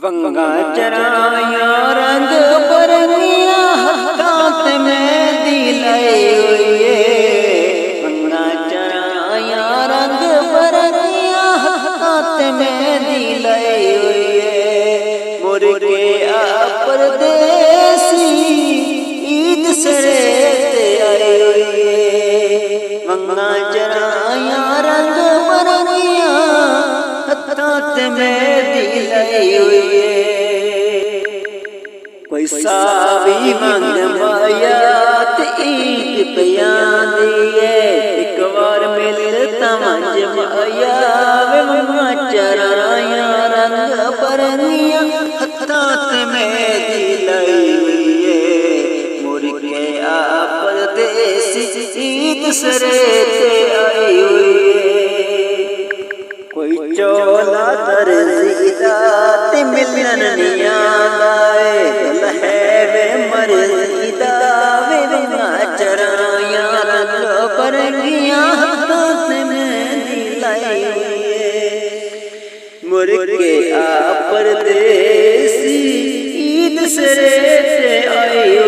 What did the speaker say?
वंगा चराया रंग बरनिया हाथ में दिलाई हुई। वंगा चराया रंग बरनिया हाथ में दिलाई हुई। मुर्गे परदेसी ईद सरे आई हुई। वंगा चराया रंग बरनिया हाथ में दिलाई हुई। कोई सावी मंग मायात ईद बयान दिए। एक बार मिलता मंज माया वे वंगा चराया रंग बरनिया हाथ में दिलाई हुई। मुर्गे परदेसी ईद सरे आई हुई। कोई चोला तरसीदा ते मिलन निया गाए। है वे मरसीदा वे वंगा चराया रंग बरनिया हाथ में दिलाई हुई। मुर्गे परदेसी ईद सरे आई।